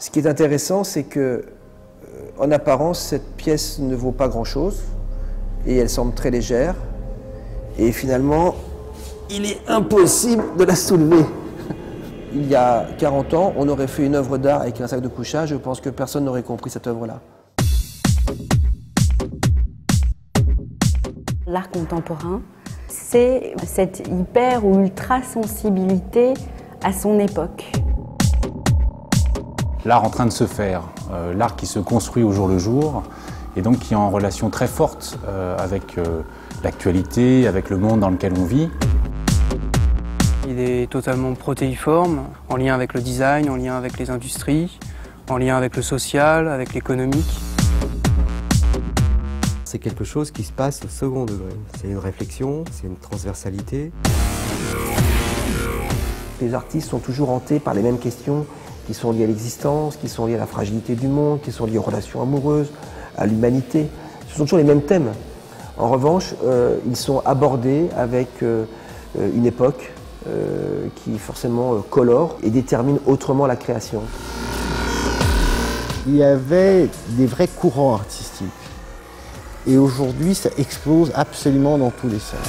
Ce qui est intéressant, c'est que, en apparence, cette pièce ne vaut pas grand-chose et elle semble très légère. Et finalement, il est impossible de la soulever. Il y a 40 ans, on aurait fait une œuvre d'art avec un sac de couchage. Je pense que personne n'aurait compris cette œuvre-là. L'art contemporain, c'est cette hyper ou ultra sensibilité à son époque. L'art en train de se faire, l'art qui se construit au jour le jour et donc qui est en relation très forte avec l'actualité, avec le monde dans lequel on vit. Il est totalement protéiforme, en lien avec le design, en lien avec les industries, en lien avec le social, avec l'économique. C'est quelque chose qui se passe au second degré. C'est une réflexion, c'est une transversalité. Les artistes sont toujours hantés par les mêmes questions qui sont liées à l'existence, qui sont liées à la fragilité du monde, qui sont liées aux relations amoureuses, à l'humanité. Ce sont toujours les mêmes thèmes. En revanche, ils sont abordés avec une époque qui forcément colore et détermine autrement la création. Il y avait des vrais courants artistiques. Et aujourd'hui, ça explose absolument dans tous les sens.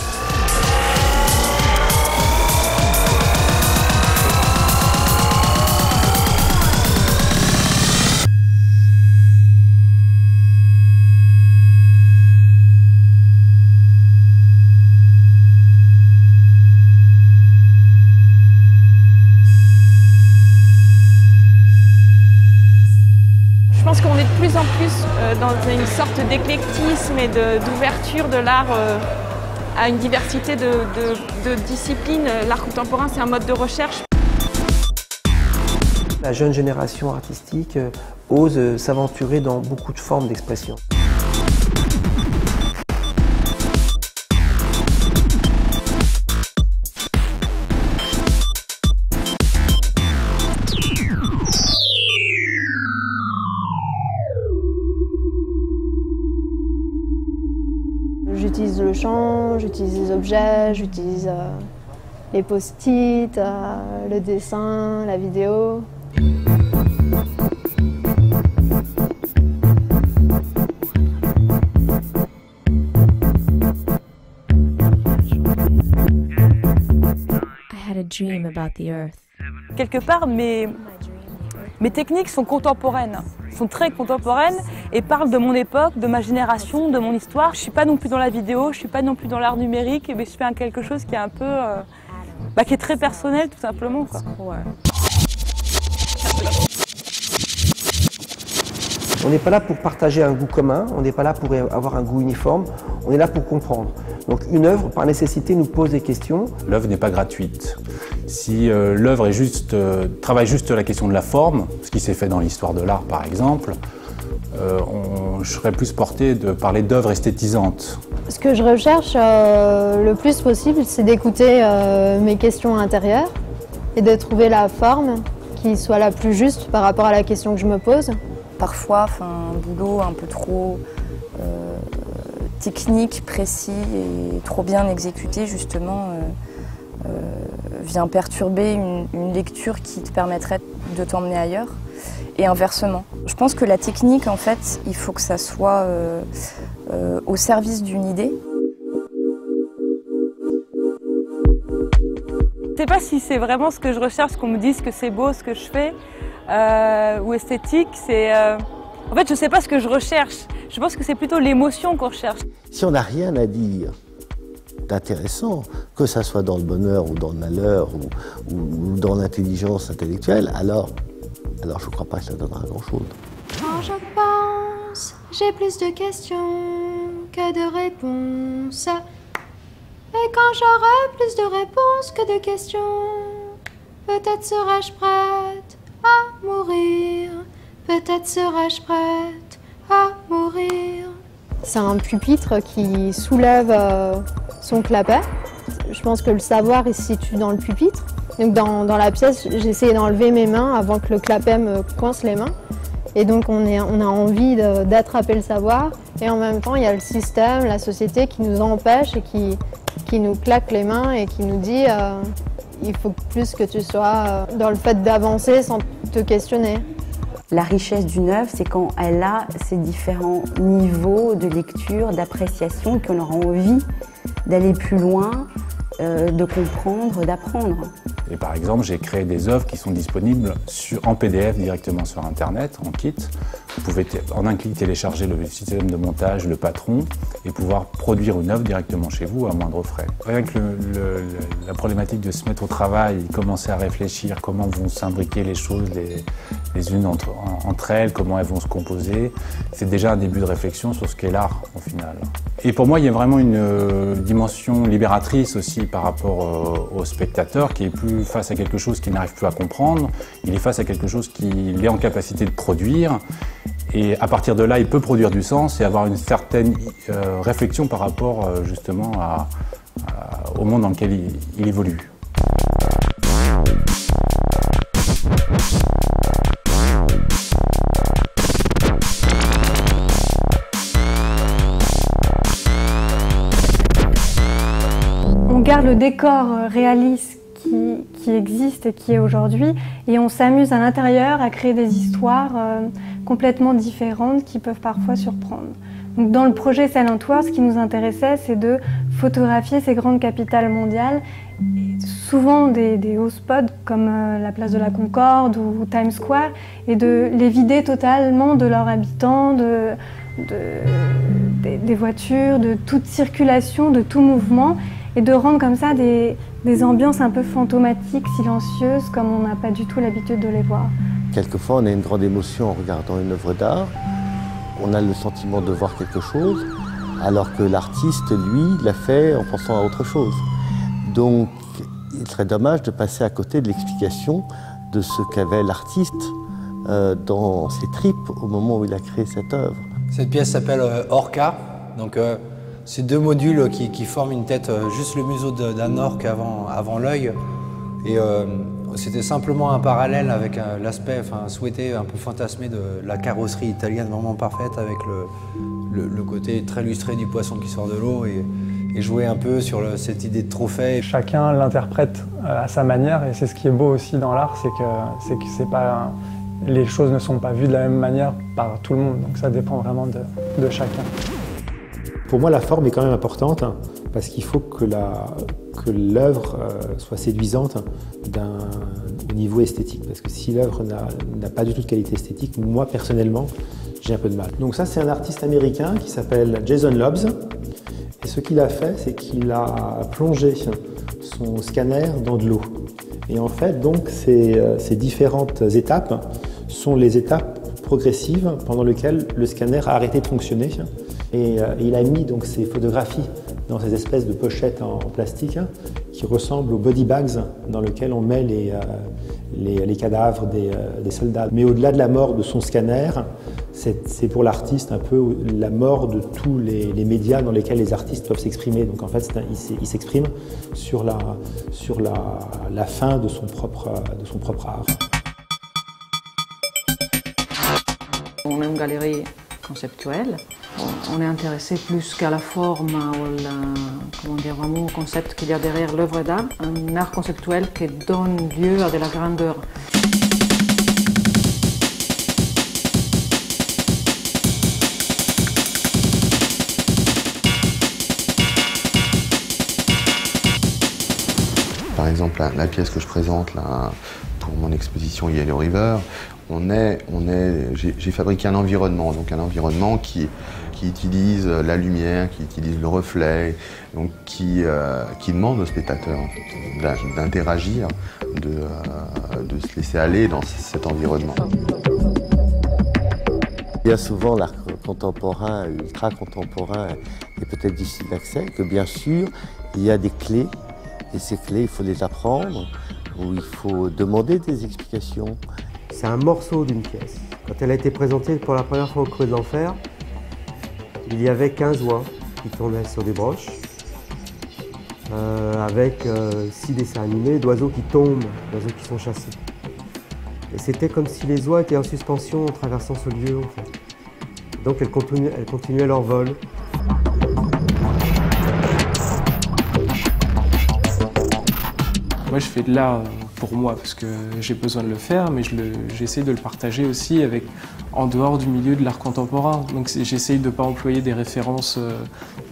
Je pense qu'on est de plus en plus dans une sorte d'éclectisme et d'ouverture de l'art à une diversité de disciplines. L'art contemporain, c'est un mode de recherche. La jeune génération artistique ose s'aventurer dans beaucoup de formes d'expression. J'utilise le chant, j'utilise les objets, j'utilise les post-it, le dessin, la vidéo. I had a dream about the earth. Quelque part, mes techniques sont contemporaines, sont très contemporaines et parlent de mon époque, de ma génération, de mon histoire. Je ne suis pas non plus dans la vidéo, je ne suis pas non plus dans l'art numérique, mais je fais quelque chose qui est un peu, qui est très personnel tout simplement, quoi. On n'est pas là pour partager un goût commun, on n'est pas là pour avoir un goût uniforme, on est là pour comprendre. Donc une œuvre, par nécessité, nous pose des questions. L'œuvre n'est pas gratuite. Si l'œuvre est travaille juste la question de la forme, ce qui s'est fait dans l'histoire de l'art par exemple, je serais plus porté de parler d'œuvres esthétisantes. Ce que je recherche le plus possible, c'est d'écouter mes questions intérieures et de trouver la forme qui soit la plus juste par rapport à la question que je me pose. Parfois, un boulot un peu trop technique, précis et trop bien exécuté, justement, vient perturber une lecture qui te permettrait de t'emmener ailleurs. Et inversement. Je pense que la technique, en fait, il faut que ça soit au service d'une idée. Je ne sais pas si c'est vraiment ce que je recherche, qu'on me dise que c'est beau ce que je fais, ou esthétique. En fait, je ne sais pas ce que je recherche. Je pense que c'est plutôt l'émotion qu'on recherche. Si on n'a rien à dire d'intéressant, que ça soit dans le bonheur ou dans le malheur ou dans l'intelligence intellectuelle, alors je ne crois pas que ça donnera grand-chose. Quand je pense, j'ai plus de questions que de réponses. Et quand j'aurai plus de réponses que de questions, peut-être serai-je prête à mourir. Peut-être serai-je prête à mourir. C'est un pupitre qui soulève son clapet. Je pense que le savoir il se situe dans le pupitre. Donc dans la pièce, j'ai essayé d'enlever mes mains avant que le clapet me coince les mains. Et donc on a envie d'attraper le savoir. Et en même temps, il y a le système, la société qui nous empêche et qui nous claque les mains et qui nous dit il faut plus que tu sois dans le fait d'avancer sans te questionner. La richesse d'une œuvre, c'est quand elle a ces différents niveaux de lecture, d'appréciation, qu'on aura envie d'aller plus loin, de comprendre, d'apprendre. Et par exemple, j'ai créé des œuvres qui sont disponibles en PDF directement sur Internet, en kit. Vous pouvez en un clic télécharger le système de montage, le patron, et pouvoir produire une œuvre directement chez vous à moindre frais. Rien que la problématique de se mettre au travail, commencer à réfléchir comment vont s'imbriquer les choses les unes entre elles, comment elles vont se composer, c'est déjà un début de réflexion sur ce qu'est l'art au final. Et pour moi, il y a vraiment une dimension libératrice aussi par rapport au spectateur qui est plus face à quelque chose qu'il n'arrive plus à comprendre, il est face à quelque chose qu'il est en capacité de produire. Et à partir de là, il peut produire du sens et avoir une certaine réflexion par rapport justement au monde dans lequel il évolue. On garde le décor réaliste qui existe et qui est aujourd'hui et on s'amuse à l'intérieur à créer des histoires complètement différentes qui peuvent parfois surprendre. Donc dans le projet Silent Wars, ce qui nous intéressait, c'est de photographier ces grandes capitales mondiales, souvent des hauts spots comme la place de la Concorde ou Times Square, et de les vider totalement de leurs habitants, des voitures, de toute circulation, de tout mouvement, et de rendre comme ça des ambiances un peu fantomatiques, silencieuses, comme on n'a pas du tout l'habitude de les voir. Quelquefois, on a une grande émotion en regardant une œuvre d'art. On a le sentiment de voir quelque chose, alors que l'artiste, lui, l'a fait en pensant à autre chose. Donc, il serait dommage de passer à côté de l'explication de ce qu'avait l'artiste dans ses tripes au moment où il a créé cette œuvre. Cette pièce s'appelle Orca. Donc, c'est deux modules qui forment une tête, juste le museau d'un orque avant l'œil. Et c'était simplement un parallèle avec l'aspect souhaité, un peu fantasmé de la carrosserie italienne vraiment parfaite, avec le côté très lustré du poisson qui sort de l'eau et jouer un peu sur cette idée de trophée. Chacun l'interprète à sa manière et c'est ce qui est beau aussi dans l'art, c'est que c'est pas, les choses ne sont pas vues de la même manière par tout le monde, donc ça dépend vraiment de chacun. Pour moi, la forme est quand même importante parce qu'il faut que l'œuvre soit séduisante au niveau esthétique. Parce que si l'œuvre n'a pas du tout de qualité esthétique, moi personnellement, j'ai un peu de mal. Donc ça, c'est un artiste américain qui s'appelle Jason Lobbs. Et ce qu'il a fait, c'est qu'il a plongé son scanner dans de l'eau. Et en fait, donc, ces différentes étapes sont les étapes progressives pendant lesquelles le scanner a arrêté de fonctionner. Et il a mis donc ces photographies dans ces espèces de pochettes en plastique qui ressemblent aux body bags dans lesquels on met les cadavres des soldats. Mais au-delà de la mort de son scanner, c'est pour l'artiste un peu la mort de tous les médias dans lesquels les artistes peuvent s'exprimer. Donc en fait, il s'exprime sur la fin de son propre art. On est une galerie conceptuelle. On est intéressé plus qu'à la forme ou vraiment au concept qu'il y a derrière l'œuvre d'art. Un art conceptuel qui donne lieu à de la grandeur. Par exemple, la pièce que je présente là, pour mon exposition Yellow River, j'ai fabriqué un environnement, donc un environnement qui utilise la lumière, qui utilise le reflet, donc qui demande au spectateur d'interagir, de se laisser aller dans cet environnement. Bien souvent, l'art contemporain, ultra contemporain, est peut-être difficile d'accès, que bien sûr, il y a des clés, et ces clés, il faut les apprendre, ou il faut demander des explications. C'est un morceau d'une pièce. Quand elle a été présentée pour la première fois au Creux de l'Enfer, il y avait 15 oies qui tournaient sur des broches, avec 6 dessins animés d'oiseaux qui tombent, d'oiseaux qui sont chassés. Et c'était comme si les oies étaient en suspension en traversant ce lieu, en fait. Donc elles continuaient leur vol. Moi je fais de l'art pour moi parce que j'ai besoin de le faire, mais j'essaie de le partager aussi en dehors du milieu de l'art contemporain. Donc j'essaye de ne pas employer des références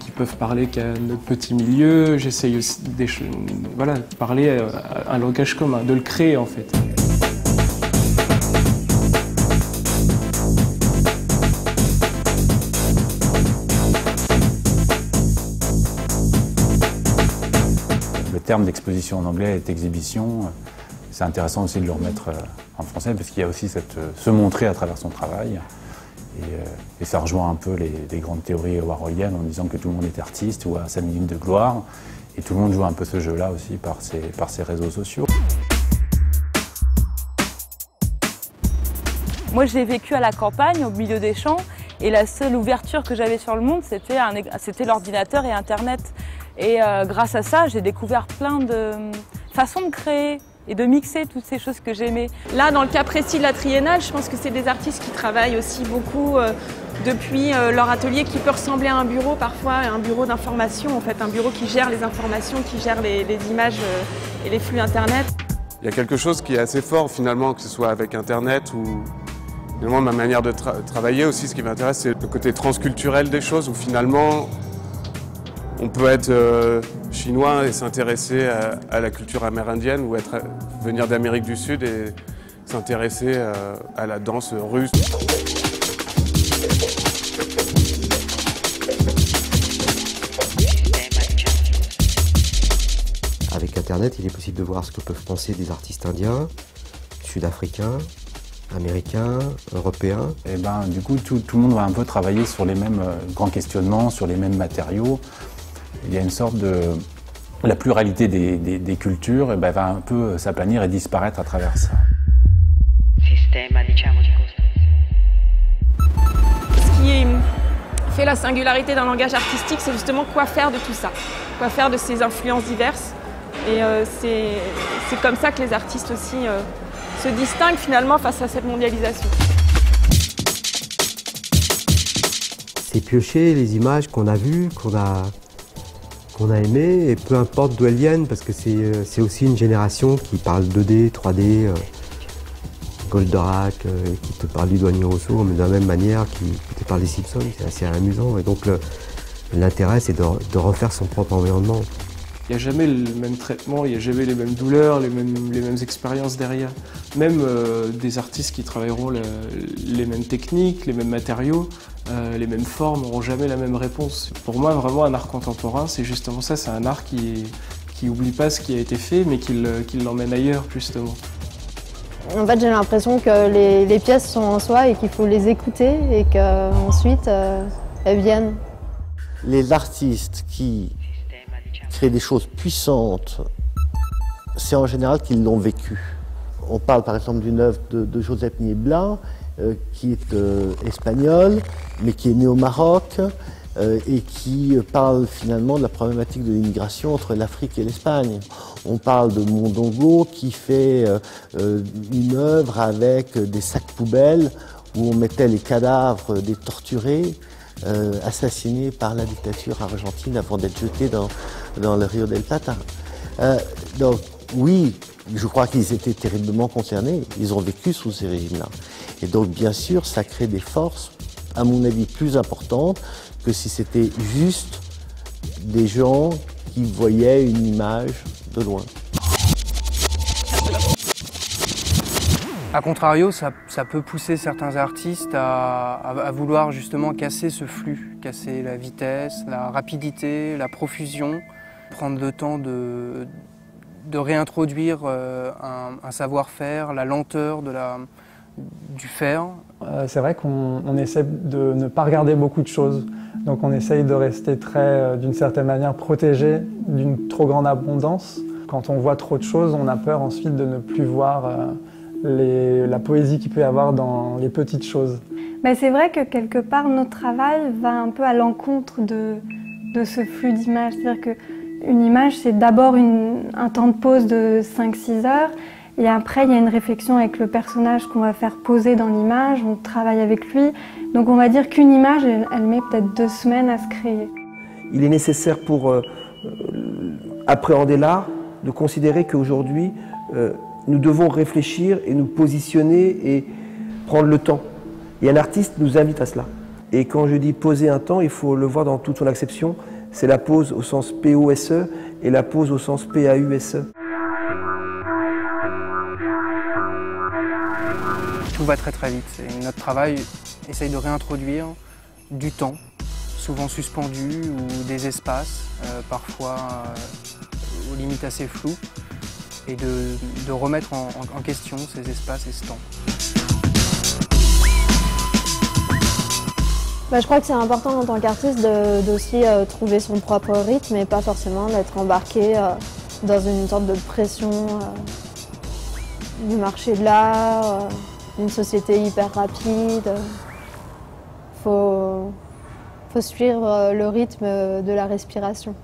qui peuvent parler qu'à notre petit milieu. J'essaye aussi de parler un langage commun, de le créer en fait. Le terme d'exposition en anglais est exhibition. C'est intéressant aussi de le remettre en français parce qu'il y a aussi se montrer à travers son travail. Et ça rejoint un peu les grandes théories warholiennes en disant que tout le monde est artiste ou a 5 minutes de gloire. Et tout le monde joue un peu ce jeu-là aussi par ses réseaux sociaux. Moi, j'ai vécu à la campagne, au milieu des champs, et la seule ouverture que j'avais sur le monde, c'était l'ordinateur et Internet. Et grâce à ça, j'ai découvert plein de façons de créer et de mixer toutes ces choses que j'aimais. Là, dans le cas précis de la Triennale, je pense que c'est des artistes qui travaillent aussi beaucoup depuis leur atelier qui peut ressembler à un bureau parfois, un bureau d'information, en fait, un bureau qui gère les informations, qui gère les images et les flux Internet. Il y a quelque chose qui est assez fort finalement, que ce soit avec Internet ou finalement ma manière de travailler aussi. Ce qui m'intéresse, c'est le côté transculturel des choses où finalement on peut être chinois et s'intéresser à la culture amérindienne ou venir d'Amérique du Sud et s'intéresser à la danse russe. Avec Internet, il est possible de voir ce que peuvent penser des artistes indiens, sud-africains, américains, européens. Et du coup, tout le monde va un peu travailler sur les mêmes grands questionnements, sur les mêmes matériaux. Il y a une sorte de... La pluralité des cultures va un peu s'aplanir et disparaître à travers ça. Ce qui fait la singularité d'un langage artistique, c'est justement quoi faire de tout ça, quoi faire de ces influences diverses. Et c'est comme ça que les artistes aussi se distinguent finalement face à cette mondialisation. C'est piocher les images qu'on a vues, qu'on a aimées, et peu importe d'où elles viennent, parce que c'est aussi une génération qui parle 2D, 3D, Goldorak, qui te parle du Douanier Rousseau, mais de la même manière qui te parle des Simpsons, c'est assez amusant. Et donc l'intérêt, c'est de refaire son propre environnement. Il n'y a jamais le même traitement, il n'y a jamais les mêmes douleurs, les mêmes expériences derrière. Même des artistes qui travailleront les mêmes techniques, les mêmes matériaux, les mêmes formes n'auront jamais la même réponse. Pour moi, vraiment, un art contemporain, c'est justement ça, c'est un art qui n'oublie pas ce qui a été fait, mais qui l'emmène ailleurs, justement. En fait, j'ai l'impression que les pièces sont en soi et qu'il faut les écouter et qu'ensuite, elles viennent. Les artistes qui créent des choses puissantes, c'est en général qu'ils l'ont vécu. On parle par exemple d'une œuvre de Josep Niebla, qui est espagnol, mais qui est né au Maroc, et qui parle finalement de la problématique de l'immigration entre l'Afrique et l'Espagne. On parle de Mondongo qui fait une œuvre avec des sacs poubelles où on mettait les cadavres des torturés assassinés par la dictature argentine avant d'être jetés dans le Rio del Plata. Donc oui, je crois qu'ils étaient terriblement concernés, ils ont vécu sous ces régimes-là. Et donc bien sûr, ça crée des forces, à mon avis, plus importantes que si c'était juste des gens qui voyaient une image de loin. A contrario, ça peut pousser certains artistes à vouloir justement casser ce flux, casser la vitesse, la rapidité, la profusion, prendre le temps de réintroduire un savoir-faire, la lenteur du faire. C'est vrai qu'on essaie de ne pas regarder beaucoup de choses. Donc on essaye de rester d'une certaine manière, protégé d'une trop grande abondance. Quand on voit trop de choses, on a peur ensuite de ne plus voir la poésie qu'il peut y avoir dans les petites choses. Mais c'est vrai que quelque part, notre travail va un peu à l'encontre de ce flux d'images. C'est-à-dire qu'une image, c'est d'abord un temps de pause de 5-6 heures, et après, il y a une réflexion avec le personnage qu'on va faire poser dans l'image, on travaille avec lui. Donc on va dire qu'une image, elle met peut-être 2 semaines à se créer. Il est nécessaire pour appréhender l'art de considérer qu'aujourd'hui, nous devons réfléchir et nous positionner et prendre le temps. Et un artiste nous invite à cela. Et quand je dis poser un temps, il faut le voir dans toute son acception. C'est la pause au sens P-O-S-E et la pause au sens P-A-U-S-E. Tout va très très vite. Et notre travail essaye de réintroduire du temps, souvent suspendu, ou des espaces, parfois aux limites assez floues, et de remettre en question ces espaces et ce temps. Je crois que c'est important en tant qu'artiste d'aussi trouver son propre rythme et pas forcément d'être embarqué dans une sorte de pression du marché de l'art, d'une société hyper rapide. Faut suivre le rythme de la respiration.